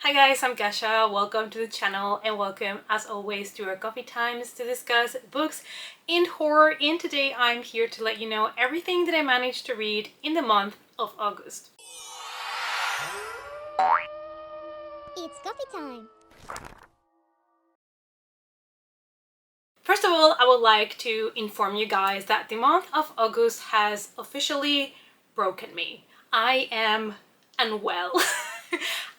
Hi guys, I'm Gasha. Welcome to the channel and welcome as always to our coffee times to discuss books and horror. And today I'm here to let you know everything that I managed to read in the month of August. It's coffee time! First of all, I would like to inform you guys that the month of August has officially broken me. I am unwell.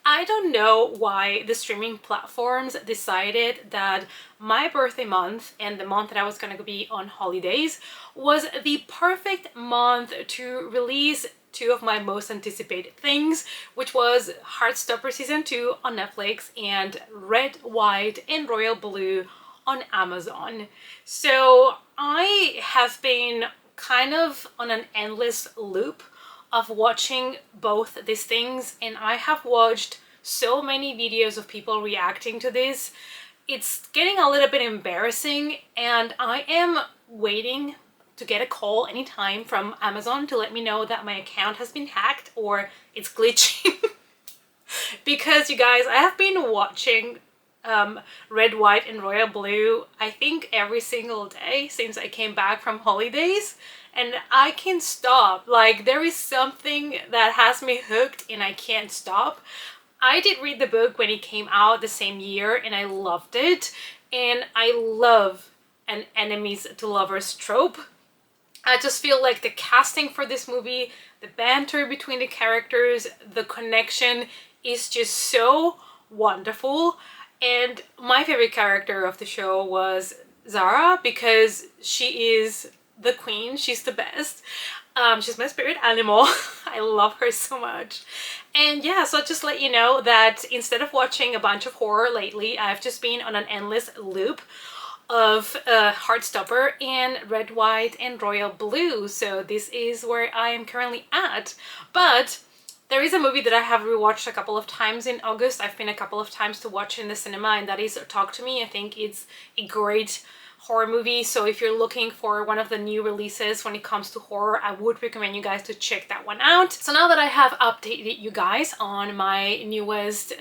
I don't know why the streaming platforms decided that my birthday month and the month that I was going to be on holidays was the perfect month to release two of my most anticipated things, which was Heartstopper Season 2 on Netflix and Red, White and Royal Blue on Amazon. So I have been kind of on an endless loop of watching both these things, and I have watched so many videos of people reacting to this. It's getting a little bit embarrassing, and I am waiting to get a call anytime from Amazon to let me know that my account has been hacked or it's glitching. Because you guys, I have been watching Red, White and Royal Blue I think every single day since I came back from holidays, and I can't stop. Like, there is something that has me hooked and I can't stop. I did read the book when it came out the same year and I loved it, and I love an enemies to lovers trope. I just feel like the casting for this movie, the banter between the characters, the connection is just so wonderful. And my favorite character of the show was Zara, because she is the queen. She's the best. She's my spirit animal. I love her so much. And yeah, so just let you know that instead of watching a bunch of horror lately, I've just been on an endless loop of Heartstopper and Red, White and Royal Blue. So this is where I am currently at. But there is a movie that I have rewatched a couple of times in August. I've been a couple of times to watch in the cinema, and that is Talk to Me. I think it's a great horror movie. So if you're looking for one of the new releases when it comes to horror, I would recommend you guys to check that one out. So now that I have updated you guys on my newest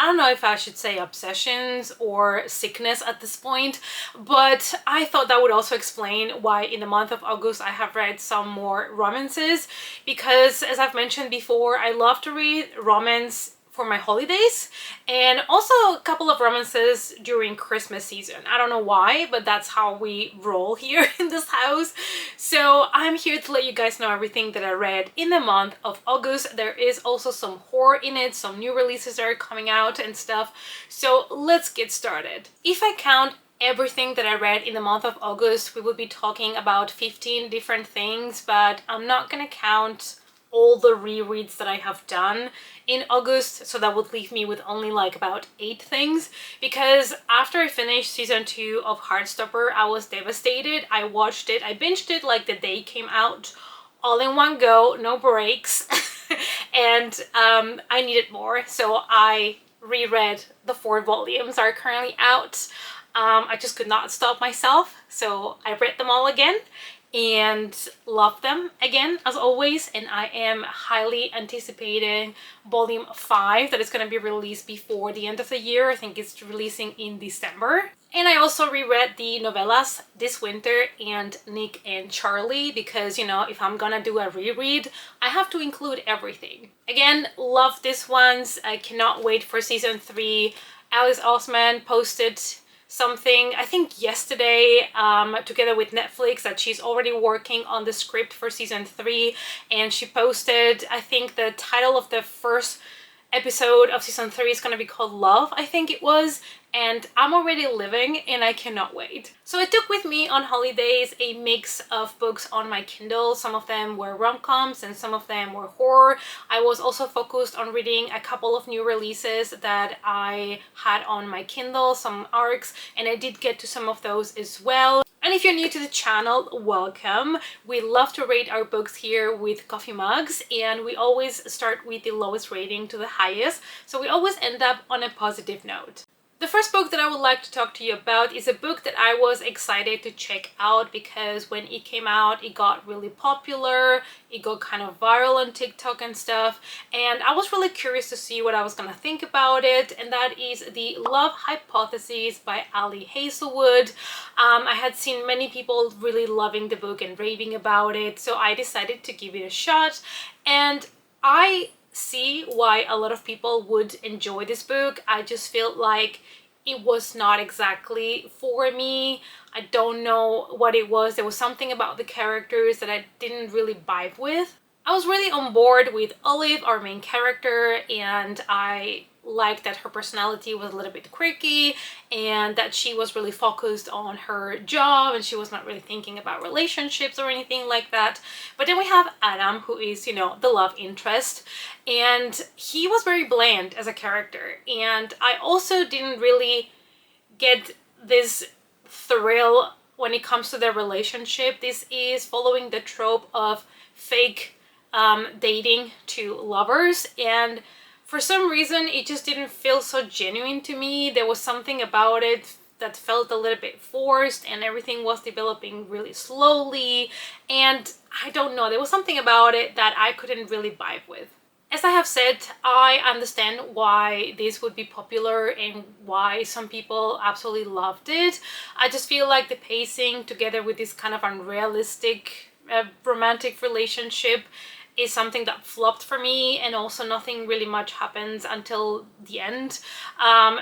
I don't know if I should say obsessions or sickness at this point, but I thought that would also explain why in the month of August I have read some more romances, because as I've mentioned before, I love to read romance for my holidays and also a couple of romances during Christmas season. I don't know why, but that's how we roll here in this house. So I'm here to let you guys know everything that I read in the month of August. There is also some horror in it, some new releases that are coming out and stuff. So let's get started. If I count everything that I read in the month of August, we will be talking about 15 different things, but I'm not gonna count all the rereads that I have done in August, so that would leave me with only like about 8 things, because after I finished season 2 of Heartstopper, I was devastated. I watched it, I binged it like the day it came out, all in one go, no breaks. And I needed more, so I reread the 4 volumes that are currently out. I just could not stop myself, so I read them all again and love them again as always, and I am highly anticipating volume 5 that is going to be released before the end of the year. I think it's releasing in December. And I also reread the novellas this winter and Nick and Charlie, because, you know, if I'm gonna do a reread, I have to include everything. Again, love these ones. I cannot wait for season 3. Alice Osman posted something, I think yesterday, together with Netflix, that she's already working on the script for season 3, and she posted, I think the title of the first episode of season 3 is gonna be called Love, I think it was, and I'm already living and I cannot wait. So I took with me on holidays a mix of books on my Kindle. Some of them were rom-coms and some of them were horror. I was also focused on reading a couple of new releases that I had on my Kindle, some ARCs, and I did get to some of those as well. And if you're new to the channel, welcome. We love to rate our books here with coffee mugs, and we always start with the lowest rating to the highest, so we always end up on a positive note. The first book that I would like to talk to you about is a book that I was excited to check out because when it came out, it got really popular, it got kind of viral on TikTok and stuff, and I was really curious to see what I was gonna think about it, and that is The Love Hypothesis by Ali Hazelwood. I had seen many people really loving the book and raving about it, so I decided to give it a shot, and I see why a lot of people would enjoy this book. I just feel like it was not exactly for me. I don't know what it was. There was something about the characters that I didn't really vibe with. I was really on board with Olive, our main character, and I liked that her personality was a little bit quirky and that she was really focused on her job and she was not really thinking about relationships or anything like that. But then we have Adam, who is, you know, the love interest, and he was very bland as a character, and I also didn't really get this thrill when it comes to their relationship. This is following the trope of fake dating to lovers, and for some reason it just didn't feel so genuine to me. There was something about it that felt a little bit forced, and everything was developing really slowly, and I don't know, there was something about it that I couldn't really vibe with. As I have said, I understand why this would be popular and why some people absolutely loved it. I just feel like the pacing together with this kind of unrealistic romantic relationship is something that flopped for me, and also nothing really much happens until the end.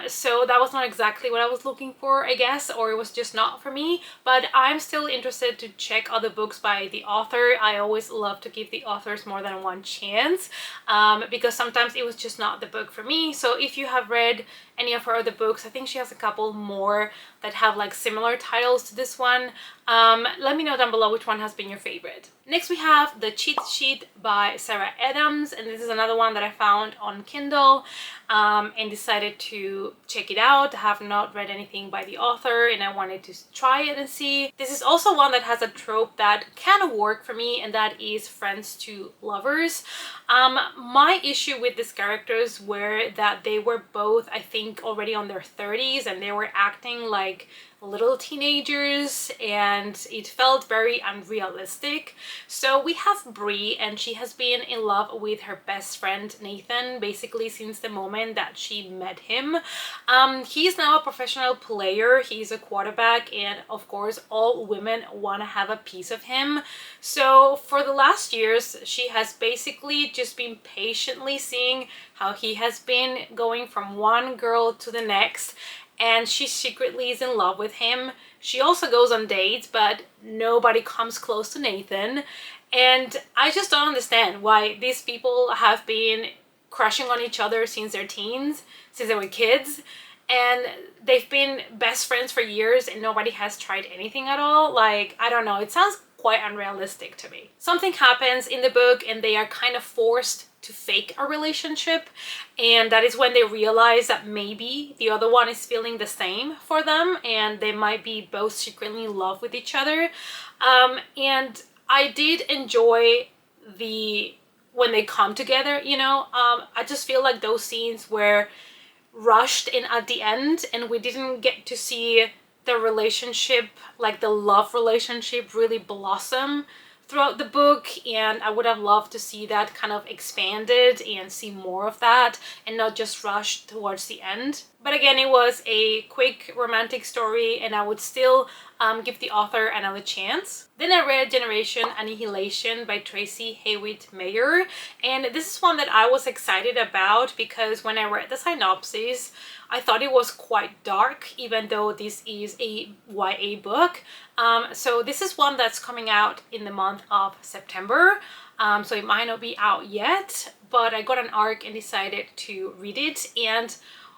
So that was not exactly what I was looking for, I guess, or it was just not for me. But I'm still interested to check other books by the author. I always love to give the authors more than one chance because sometimes it was just not the book for me. So if you have read any of her other books, I think she has a couple more that have like similar titles to this one. Let me know down below which one has been your favorite. Next we have The Cheat Sheet by Sarah Adams, and this is another one that I found on Kindle and decided to check it out. I have not read anything by the author and I wanted to try it and see. This is also one that has a trope that can work for me, and that is friends to lovers. My issue with these characters were that they were both, I think, already on their 30s, and they were acting like little teenagers, and it felt very unrealistic. So we have Brie, and she has been in love with her best friend Nathan basically since the moment that she met him. He's now a professional player, he's a quarterback, and of course all women want to have a piece of him. So for the last years she has basically just been patiently seeing how he has been going from one girl to the next, and she secretly is in love with him. She also goes on dates, but nobody comes close to Nathan. And I just don't understand why these people have been crushing on each other since their teens, since they were kids. And they've been best friends for years and nobody has tried anything at all. Like, I don't know, it sounds quite unrealistic to me. Something happens in the book and they are kind of forced to fake a relationship, and that is when they realize that maybe the other one is feeling the same for them and they might be both secretly in love with each other. And I did enjoy when they come together, you know. I just feel like those scenes were rushed in at the end and we didn't get to see the relationship, like the love relationship, really blossom throughout the book, and I would have loved to see that kind of expanded and see more of that and not just rushed towards the end. But again, it was a quick romantic story and I would still give the author another chance. Then I read Generation Annihilation by Tracy Haywood Mayer, and this is one that I was excited about because when I read the synopsis I thought it was quite dark, even though this is a YA book. So this is one that's coming out in the month of September, so it might not be out yet, but I got an ARC and decided to read it. And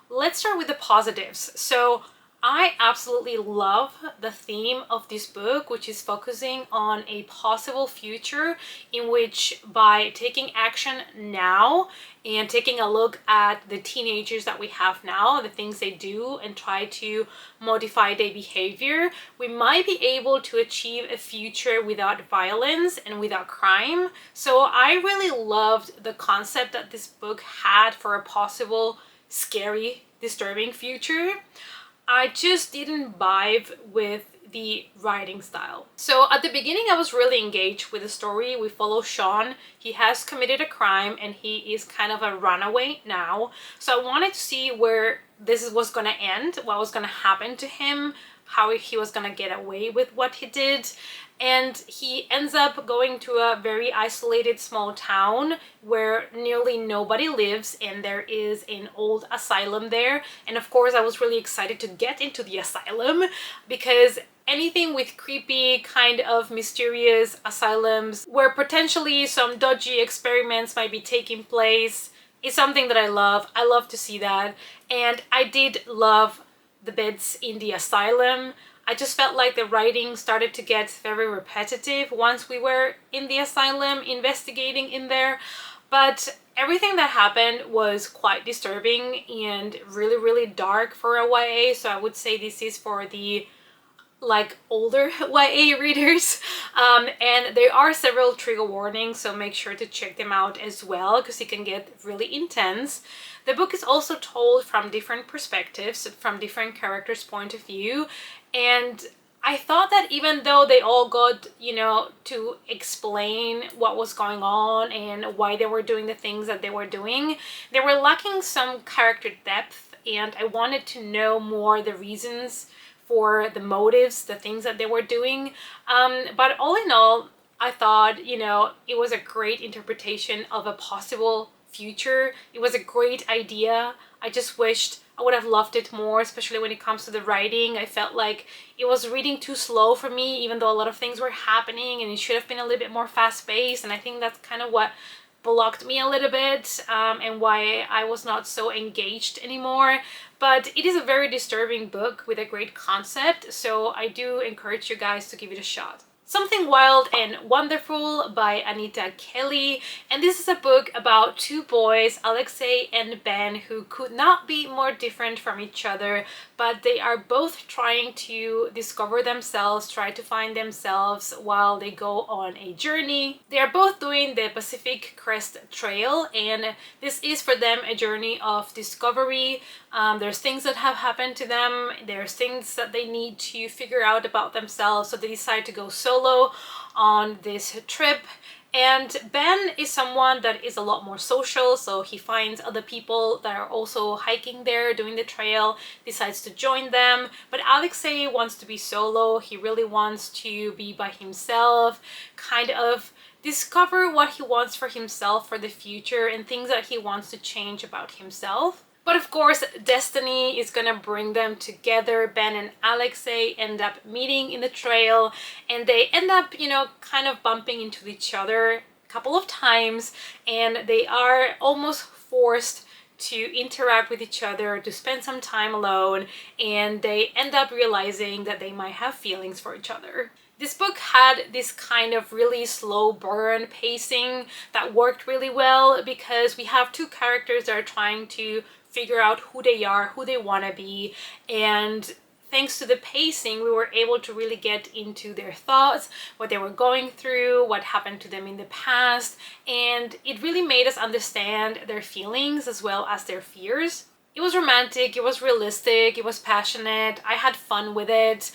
let's start with the positives. So I absolutely love the theme of this book, which is focusing on a possible future in which, by taking action now and taking a look at the teenagers that we have now, the things they do, and try to modify their behavior, we might be able to achieve a future without violence and without crime. So I really loved the concept that this book had for a possible scary, disturbing future, I just didn't vibe with the writing style. So at the beginning I was really engaged with the story. We follow Sean. He has committed a crime and he is kind of a runaway now. So I wanted to see where this was gonna end, what was gonna happen to him, how he was gonna get away with what he did. And he ends up going to a very isolated small town where nearly nobody lives, and there is an old asylum there. And of course I was really excited to get into the asylum, because anything with creepy, kind of mysterious asylums where potentially some dodgy experiments might be taking place is something that I love. I love to see that. And I did love the bits in the asylum. I just felt like the writing started to get very repetitive once we were in the asylum investigating in there. But everything that happened was quite disturbing and really, really dark for a YA. So I would say this is for the like older YA readers, and there are several trigger warnings, so make sure to check them out as well, because it can get really intense. The book is also told from different perspectives, from different characters' point of view, and I thought that even though they all got, you know, to explain what was going on and why they were doing the things that they were doing, they were lacking some character depth, and I wanted to know more the reasons for the motives, the things that they were doing. But all in all, I thought, you know, it was a great interpretation of a possible future. It was a great idea. I just wished I would have loved it more, especially when it comes to the writing. I felt like it was reading too slow for me, even though a lot of things were happening, and it should have been a little bit more fast-paced. And I think that's kind of what blocked me a little bit, and why I was not so engaged anymore. But it is a very disturbing book with a great concept, so I do encourage you guys to give it a shot. Something Wild and Wonderful by Anita Kelly, and this is a book about two boys, Alexei and Ben, who could not be more different from each other, but they are both trying to discover themselves, try to find themselves while they go on a journey. They are both doing the Pacific Crest Trail, and this is for them a journey of discovery. There's things that have happened to them, there's things that they need to figure out about themselves, so they decide to go solo on this trip. And Ben is someone that is a lot more social, so he finds other people that are also hiking there, doing the trail, decides to join them. But Alexei wants to be solo. He really wants to be by himself, kind of discover what he wants for himself for the future and things that he wants to change about himself. But of course, destiny is gonna bring them together. Ben and Alexei end up meeting in the trail, and they end up, you know, kind of bumping into each other a couple of times, and they are almost forced to interact with each other, to spend some time alone, and they end up realizing that they might have feelings for each other. This book had this kind of really slow burn pacing that worked really well, because we have two characters that are trying to figure out who they are, who they want to be, and thanks to the pacing we were able to really get into their thoughts, what they were going through, what happened to them in the past, and it really made us understand their feelings as well as their fears. It was romantic, it was realistic, it was passionate, I had fun with it.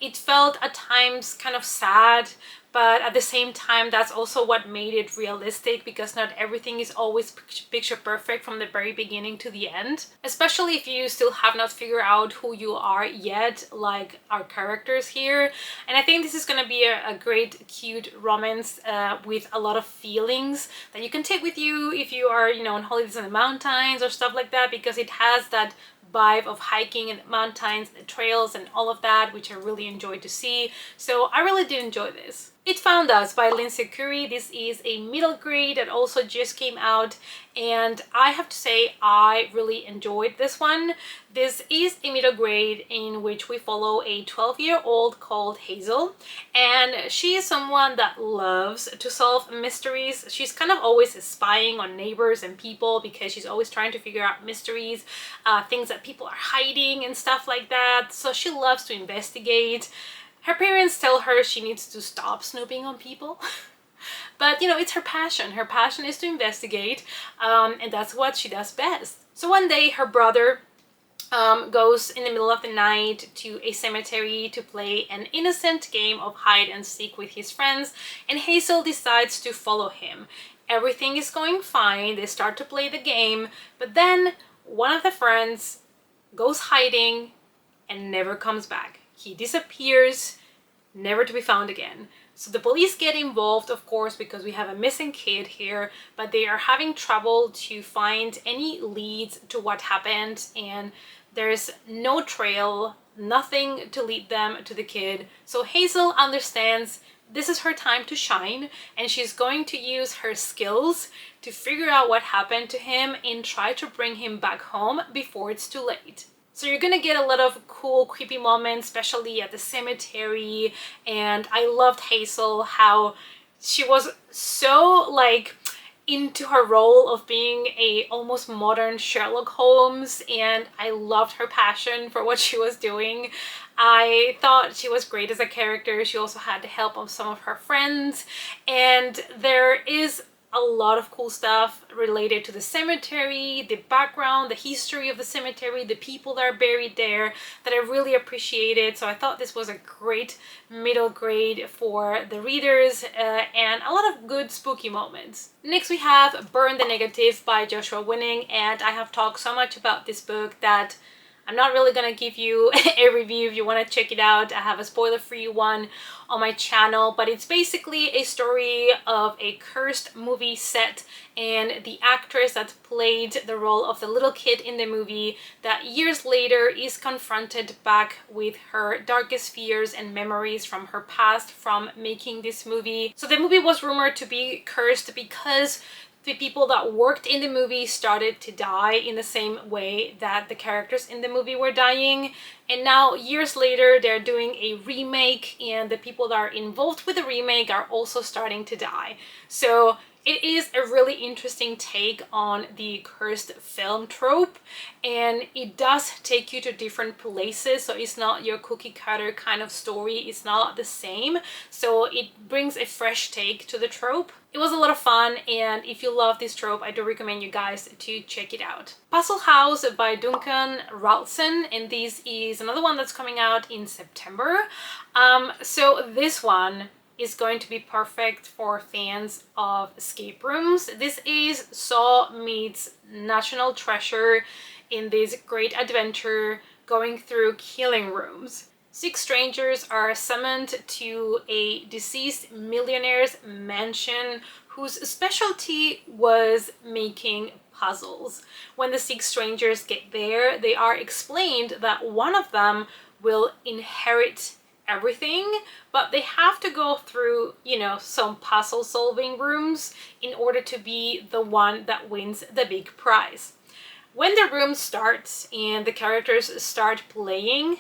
It felt at times kind of sad, but at the same time that's also what made it realistic, because not everything is always picture perfect from the very beginning to the end, especially if you still have not figured out who you are yet, like our characters here. And I think this is gonna be a great cute romance with a lot of feelings that you can take with you if you are, you know, on holidays in the mountains or stuff like that, because it has that vibe of hiking in the mountains, the trails and all of that, which I really enjoyed to see. So I really did enjoy this. It Found Us by Lindsay Curry. This is a middle grade that also just came out, and I have to say I really enjoyed this one. This is a middle grade in which we follow a 12-year-old called Hazel, and she is someone that loves to solve mysteries. She's kind of always spying on neighbors and people, because she's always trying to figure out mysteries, things that people are hiding and stuff like that. So she loves to investigate. Her parents tell her she needs to stop snooping on people. But, you know, it's her passion. Her passion is to investigate, and that's what she does best. So one day her brother goes in the middle of the night to a cemetery to play an innocent game of hide and seek with his friends, and Hazel decides to follow him. Everything is going fine, they start to play the game, but then one of the friends goes hiding and never comes back. He disappears, never to be found again. So the police get involved, of course, because we have a missing kid here, but they are having trouble to find any leads to what happened, and there's no trail, nothing to lead them to the kid. So Hazel understands this is her time to shine, and she's going to use her skills to figure out what happened to him and try to bring him back home before it's too late. So you're gonna get a lot of cool, creepy moments, especially at the cemetery. And I loved Hazel, how she was so like into her role of being a almost modern Sherlock Holmes, and I loved her passion for what she was doing. I thought she was great as a character. She also had the help of some of her friends, and there is a lot of cool stuff related to the cemetery, the background, the history of the cemetery, the people that are buried there that I really appreciated. So I thought this was a great middle grade for the readers, and a lot of good spooky moments. Next we have Burn the Negative by Joshua Winning, and I have talked so much about this book that I'm not really gonna give you a review. If you want to check it out, I have a spoiler-free one on my channel, but it's basically a story of a cursed movie set, and the actress that played the role of the little kid in the movie that years later is confronted back with her darkest fears and memories from her past from making this movie. So the movie was rumored to be cursed because the people that worked in the movie started to die in the same way that the characters in the movie were dying. And now, years later, they're doing a remake, and the people that are involved with the remake are also starting to die. So it is a really interesting take on the cursed film trope, and it does take you to different places, so it's not your cookie cutter kind of story, it's not the same, so it brings a fresh take to the trope. It was a lot of fun, and if you love this trope, I do recommend you guys to check it out. Puzzle House by Duncan Ralston, and this is another one that's coming out in September. So this one is going to be perfect for fans of escape rooms. This is Saw meets National Treasure in this great adventure going through killing rooms. 6 strangers are summoned to a deceased millionaire's mansion whose specialty was making puzzles. When the 6 strangers get there, they are explained that one of them will inherit everything, but they have to go through, you know, some puzzle solving rooms in order to be the one that wins the big prize. When the room starts and the characters start playing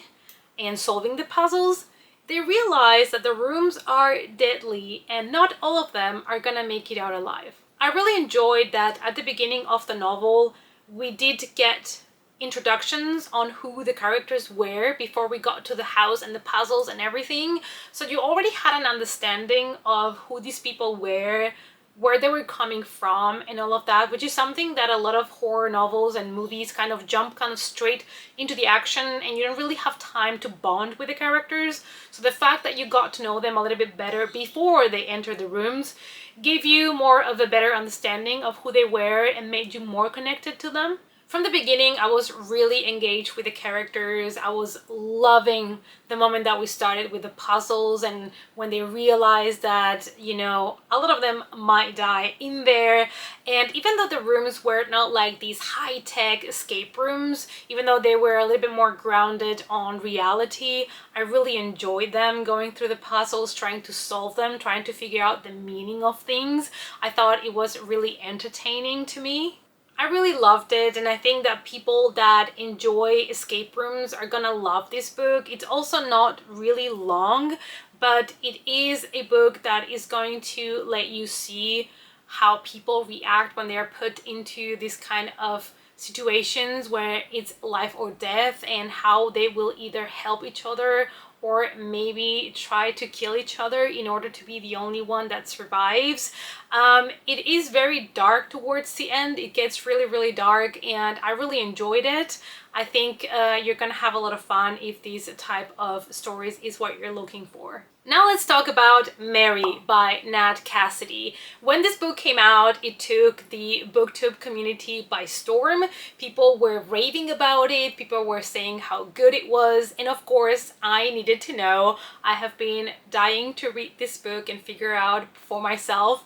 and solving the puzzles, they realize that the rooms are deadly and not all of them are gonna make it out alive. I really enjoyed that at the beginning of the novel we did get introductions on who the characters were before we got to the house and the puzzles and everything, so you already had an understanding of who these people were, where they were coming from and all of that, which is something that a lot of horror novels and movies kind of jump kind of straight into the action and you don't really have time to bond with the characters. So the fact that you got to know them a little bit better before they enter the rooms gave you more of a better understanding of who they were and made you more connected to them. From the beginning, I was really engaged with the characters. I was loving the moment that we started with the puzzles and when they realized that, you know, a lot of them might die in there. And even though the rooms were not like these high-tech escape rooms, even though they were a little bit more grounded on reality, I really enjoyed them, going through the puzzles, trying to solve them, trying to figure out the meaning of things. I thought it was really entertaining to me. I really loved it, and I think that people that enjoy escape rooms are gonna love this book. It's also not really long, but it is a book that is going to let you see how people react when they are put into this kind of situations where it's life or death, and how they will either help each other or maybe try to kill each other in order to be the only one that survives. It is very dark towards the end. It gets really, really dark, and I really enjoyed it. I think you're gonna have a lot of fun if these type of stories is what you're looking for. Now let's talk about Mary by Nat Cassidy. When this book came out, it took the booktube community by storm. People were raving about it, people were saying how good it was, and of course I needed to know. I have been dying to read this book and figure out for myself,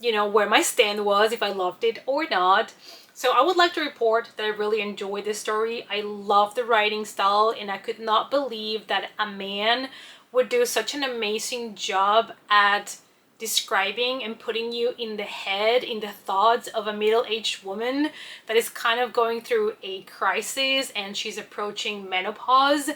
you know, where my stand was, if I loved it or not. So I would like to report that I really enjoyed this story. I love the writing style, and I could not believe that a man would do such an amazing job at describing and putting you in the head, in the thoughts of a middle-aged woman that is kind of going through a crisis and she's approaching menopause.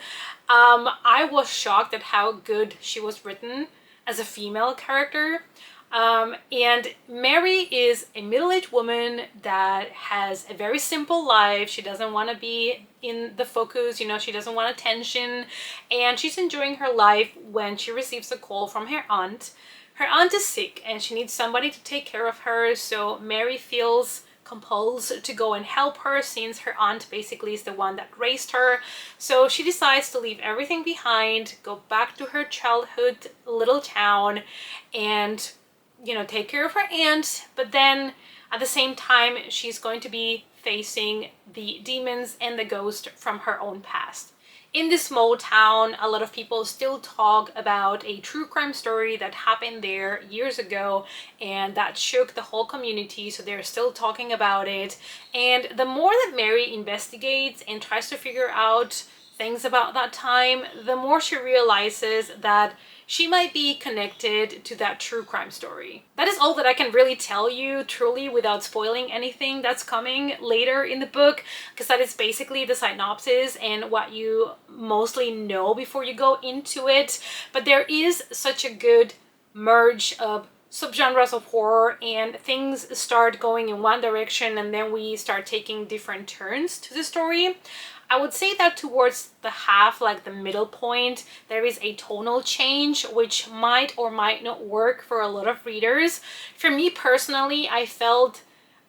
I was shocked at how good she was written as a female character. And Mary is a middle-aged woman that has a very simple life. She doesn't want to be in the focus, you know, she doesn't want attention, and she's enjoying her life when she receives a call from her aunt. Her aunt is sick and she needs somebody to take care of her, so Mary feels compelled to go and help her since her aunt basically is the one that raised her. So she decides to leave everything behind, go back to her childhood little town, and you know, take care of her aunt, but then at the same time she's going to be facing the demons and the ghost from her own past. In this small town, a lot of people still talk about a true crime story that happened there years ago and that shook the whole community, so they're still talking about it. And the more that Mary investigates and tries to figure out things about that time, the more she realizes that she might be connected to that true crime story. That is all that I can really tell you truly without spoiling anything that's coming later in the book, because that is basically the synopsis and what you mostly know before you go into it. But there is such a good merge of subgenres of horror, and things start going in one direction and then we start taking different turns to the story. I would say that towards the half, like the middle point, there is a tonal change which might or might not work for a lot of readers. For me personally, I felt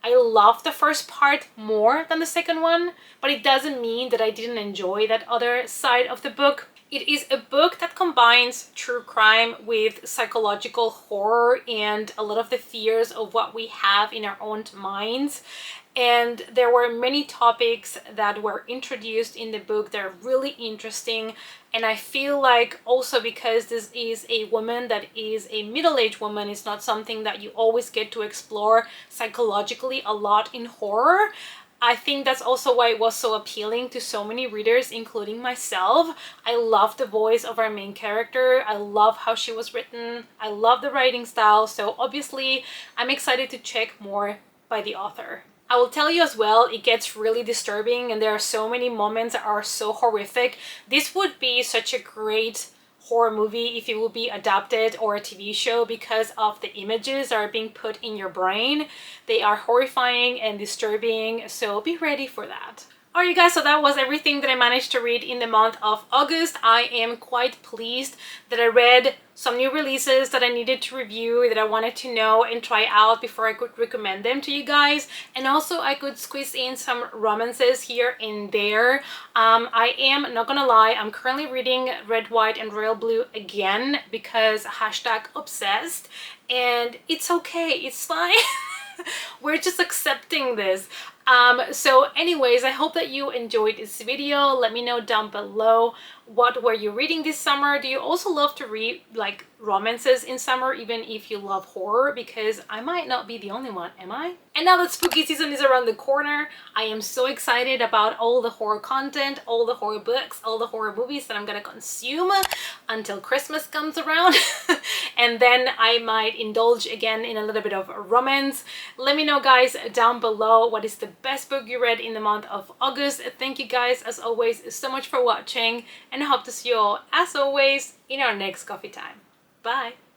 I loved the first part more than the second one, but it doesn't mean that I didn't enjoy that other side of the book. It is a book that combines true crime with psychological horror and a lot of the fears of what we have in our own minds. And there were many topics that were introduced in the book that are really interesting. And I feel like also because this is a woman that is a middle-aged woman, it's not something that you always get to explore psychologically a lot in horror. I think that's also why it was so appealing to so many readers, including myself. I love the voice of our main character. I love how she was written. I love the writing style. So obviously, I'm excited to check more by the author. I will tell you as well, it gets really disturbing and there are so many moments that are so horrific. This would be such a great horror movie if it would be adapted, or a TV show, because of the images that are being put in your brain. They are horrifying and disturbing, so be ready for that. Alright you guys, so that was everything that I managed to read in the month of August. I am quite pleased that I read some new releases that I needed to review, that I wanted to know and try out before I could recommend them to you guys. And also I could squeeze in some romances here and there. I am not gonna lie, I'm currently reading Red, White and Royal Blue again because #obsessed, and it's okay, it's fine. We're just accepting this. So anyways, I hope that you enjoyed this video. Let me know down below, what were you reading this summer? Do you also love to read like romances in summer, even if you love horror? Because I might not be the only one, am I? And now that spooky season is around the corner, I am so excited about all the horror content, all the horror books, all the horror movies that I'm gonna consume until Christmas comes around. And then I might indulge again in a little bit of romance. Let me know guys down below, what is the best book you read in the month of August. Thank you guys as always so much for watching, and I hope to see you all as always in our next coffee time. Bye!